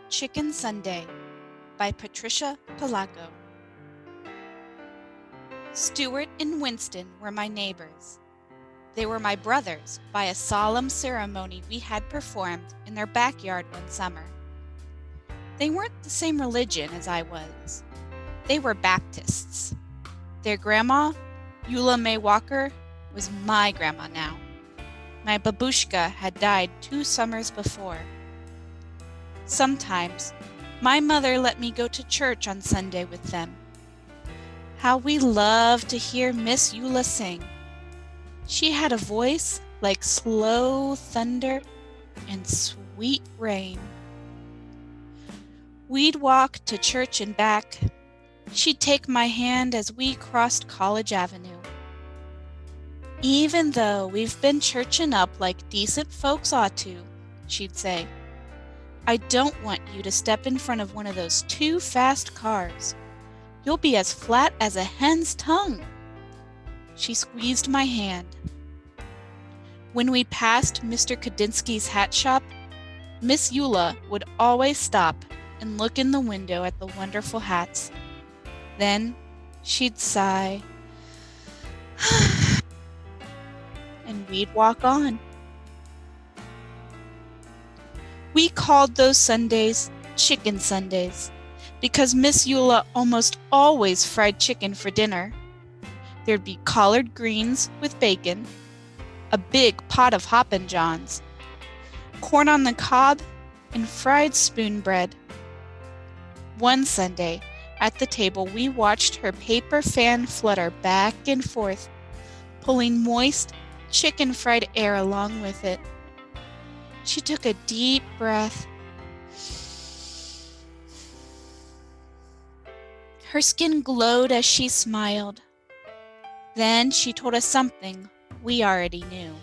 Chicken Sunday by Patricia Polacco. Stuart and Winston were my neighbors. They were my brothers by a solemn ceremony we had performed in their backyard one summer. They weren't the same religion as I was. They were Baptists. Their grandma, Eula May Walker, was my grandma now. My babushka had died 2 summers before. Sometimes, my mother let me go to church on Sunday with them. How we loved to hear Miss Eula sing. She had a voice like slow thunder and sweet rain. We'd walk to church and back. She'd take my hand as we crossed College Avenue. "Even though we've been churching up like decent folks ought to," she'd say, "I don't want you to step in front of one of those 2 fast cars. You'll be as flat as a hen's tongue." She squeezed my hand. When we passed Mr. Kadinsky's hat shop, Miss Eula would always stop and look in the window at the wonderful hats. Then she'd sigh, and we'd walk on. We called those Sundays Chicken Sundays because Miss Eula almost always fried chicken for dinner. There'd be collard greens with bacon, a big pot of Hoppin' Johns, corn on the cob, and fried spoon bread. One Sunday, at the table, we watched her paper fan flutter back and forth, pulling moist, chicken-fried air along with it. She took a deep breath. Her skin glowed as she smiled. Then she told us something we already knew.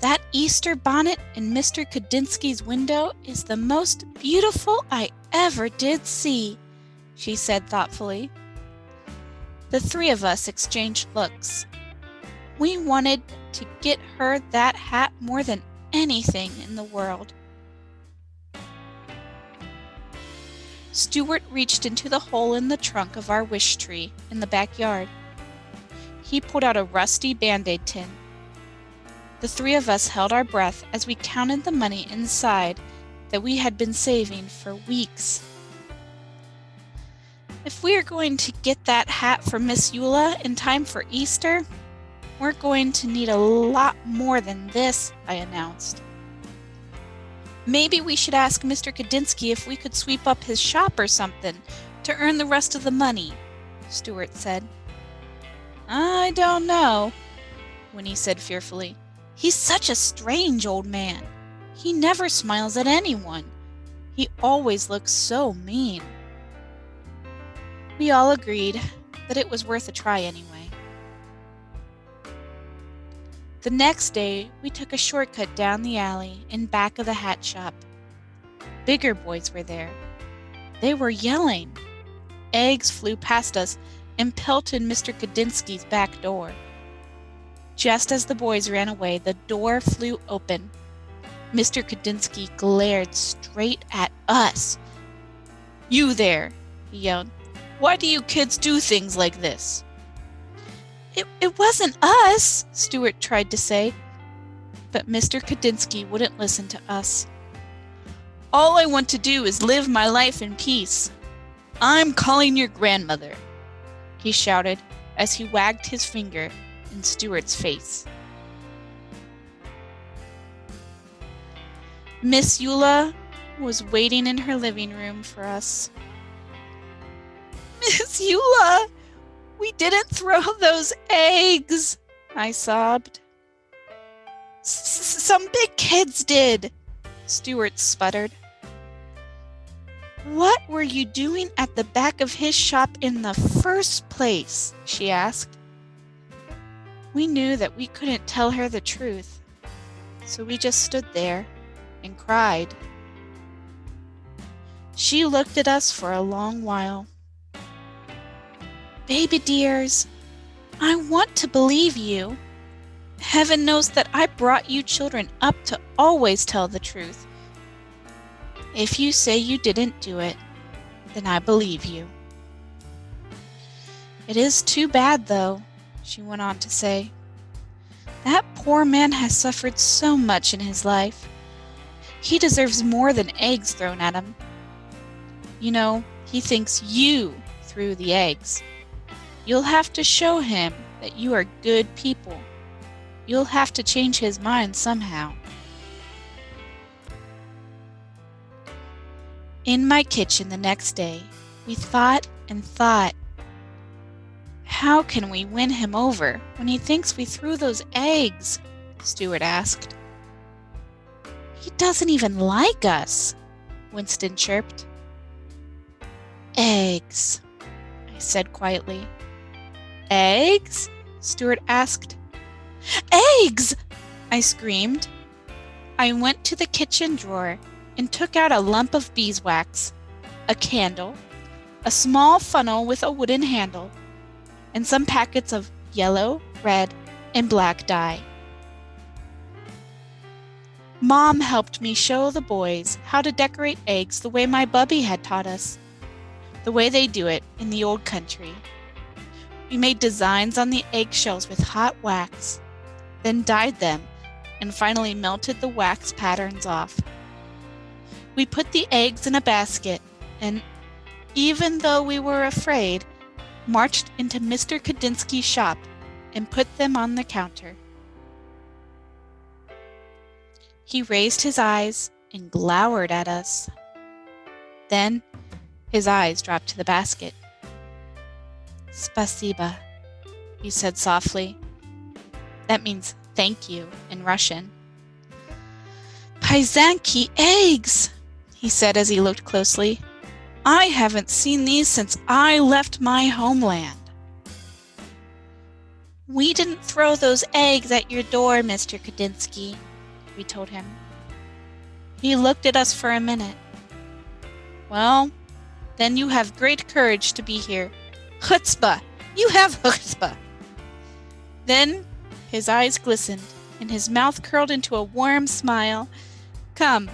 "That Easter bonnet in Mr. Kadinsky's window is the most beautiful I ever did see," she said thoughtfully. The 3 of us exchanged looks. We wanted to get her that hat more than anything in the world. Stuart reached into the hole in the trunk of our wish tree in the backyard. He pulled out a rusty Band-Aid tin. The 3 of us held our breath as we counted the money inside that we had been saving for weeks. "If we are going to get that hat for Miss Eula in time for Easter, we're going to need a lot more than this," I announced. "Maybe we should ask Mr. Kadinsky if we could sweep up his shop or something to earn the rest of the money," Stuart said. "I don't know," Winnie said fearfully. "He's such a strange old man. He never smiles at anyone. He always looks so mean." We all agreed that it was worth a try anyway. The next day, we took a shortcut down the alley in back of the hat shop. Bigger boys were there. They were yelling. Eggs flew past us and pelted Mr. Kadinsky's back door. Just as the boys ran away, the door flew open. Mr. Kadinsky glared straight at us. "You there," he yelled. "Why do you kids do things like this?" It wasn't us," Stuart tried to say, but Mr. Kadinsky wouldn't listen to us. "All I want to do is live my life in peace. I'm calling your grandmother," he shouted as he wagged his finger in Stuart's face. Miss Eula was waiting in her living room for us. "Miss Eula, we didn't throw those eggs," I sobbed. "Some big kids did," Stuart sputtered. "What were you doing at the back of his shop in the first place?" she asked. We knew that we couldn't tell her the truth, so we just stood there and cried. She looked at us for a long while. "Baby dears, I want to believe you. Heaven knows that I brought you children up to always tell the truth. If you say you didn't do it, then I believe you. It is too bad, though, she went on to say. That poor man has suffered so much in his life. He deserves more than eggs thrown at him. You know, he thinks you threw the eggs. You'll have to show him that you are good people. You'll have to change his mind somehow. In my kitchen the next day, we thought and thought. How can we win him over when he thinks we threw those eggs? Stuart asked. He doesn't even like us, Winston chirped. Eggs, I said quietly. Eggs? Stuart asked. Eggs! I screamed. I went to the kitchen drawer and took out a lump of beeswax, a candle, a small funnel with a wooden handle, and some packets of yellow, red, and black dye. Mom helped me show the boys how to decorate eggs the way my bubby had taught us, the way they do it in the old country. We made designs on the eggshells with hot wax, then dyed them, and finally melted the wax patterns off. We put the eggs in a basket and, even though we were afraid, marched into Mr. Kadinsky's shop and put them on the counter. He raised his eyes and glowered at us. Then his eyes dropped to the basket. Spasiba, he said softly. That means thank you in Russian. Paisanki eggs, he said as he looked closely. I haven't seen these since I left my homeland. We didn't throw those eggs at your door, Mr. Kadinsky, we told him. He looked at us for a minute. Well, then you have great courage to be here. Chutzpah! You have chutzpah! Then his eyes glistened and his mouth curled into a warm smile. Come,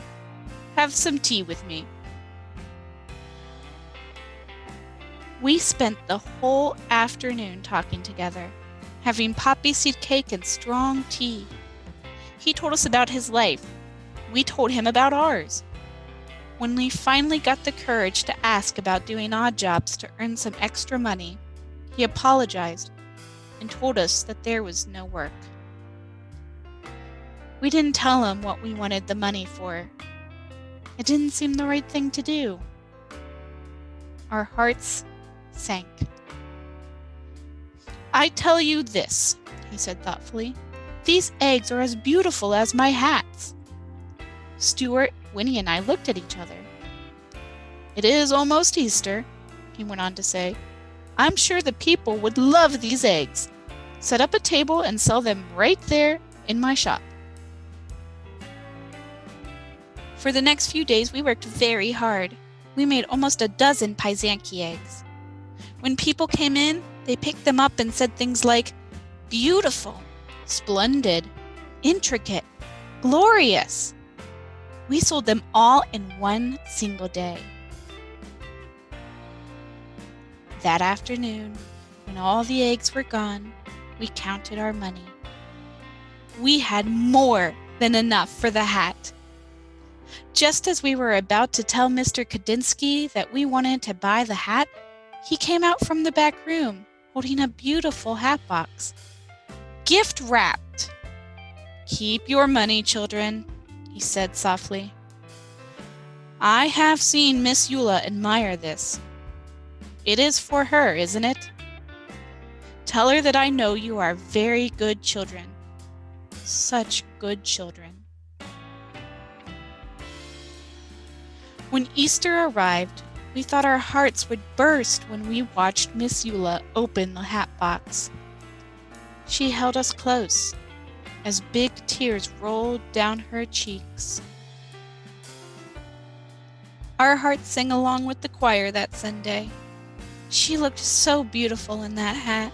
have some tea with me. We spent the whole afternoon talking together, having poppy seed cake and strong tea. He told us about his life. We told him about ours. When we finally got the courage to ask about doing odd jobs to earn some extra money, he apologized and told us that there was no work. We didn't tell him what we wanted the money for. It didn't seem the right thing to do. Our hearts sank. I tell you this, he said thoughtfully. These eggs are as beautiful as my hats. Stuart, Winnie, and I looked at each other. It is almost Easter, he went on to say. I'm sure the people would love these eggs. Set up a table and sell them right there in my shop. For the next few days, we worked very hard. We made almost a dozen Paisanki eggs. When people came in, they picked them up and said things like, beautiful, splendid, intricate, glorious. We sold them all in one single day. That afternoon, when all the eggs were gone, we counted our money. We had more than enough for the hat. Just as we were about to tell Mr. Kadinsky that we wanted to buy the hat, he came out from the back room holding a beautiful hat box. Gift wrapped. Keep your money, children, he said softly. I have seen Miss Eula admire this. It is for her, isn't it? Tell her that I know you are very good children. Such good children. When Easter arrived, we thought our hearts would burst when we watched Miss Eula open the hat box. She held us close as big tears rolled down her cheeks. Our hearts sang along with the choir that Sunday. She looked so beautiful in that hat.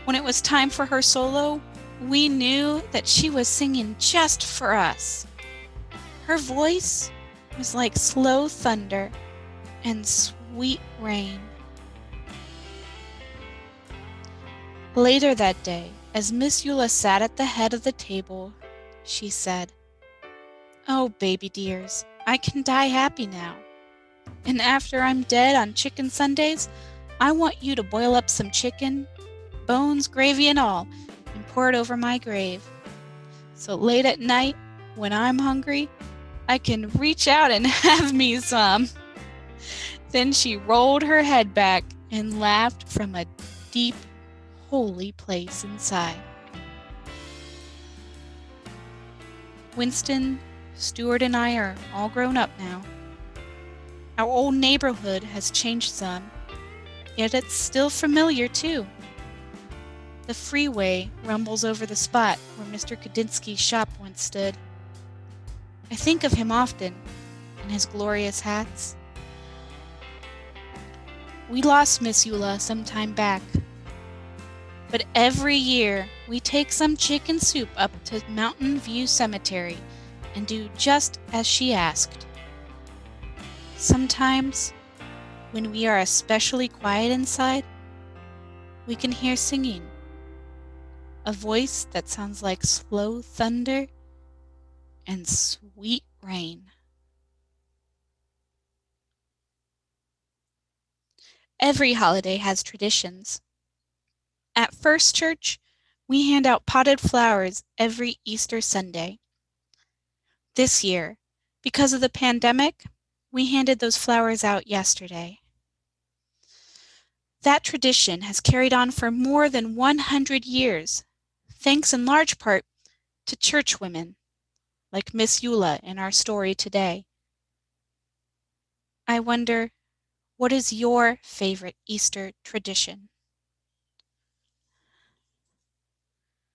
When it was time for her solo, we knew that she was singing just for us. Her voice was like slow thunder and sweet rain. Later that day, as Miss Eula sat at the head of the table, she said, "Oh, baby dears, I can die happy now. And after I'm dead on chicken Sundays, I want you to boil up some chicken, bones, gravy, and all, and pour it over my grave. So late at night, when I'm hungry, I can reach out and have me some." Then she rolled her head back and laughed from a deep, holy place inside. Winston, Stuart, and I are all grown up now. Our old neighborhood has changed some, yet it's still familiar too. The freeway rumbles over the spot where Mr. Kudinski's shop once stood. I think of him often, and his glorious hats. We lost Miss Eula some time back, but every year we take some chicken soup up to Mountain View Cemetery and do just as she asked. Sometimes, when we are especially quiet inside, we can hear singing, a voice that sounds like slow thunder and sweet rain. Every holiday has traditions. At First Church, we hand out potted flowers every Easter Sunday. This year, because of the pandemic, we handed those flowers out yesterday. That tradition has carried on for more than 100 years, thanks in large part to church women, like Miss Eula in our story today. I wonder, what is your favorite Easter tradition?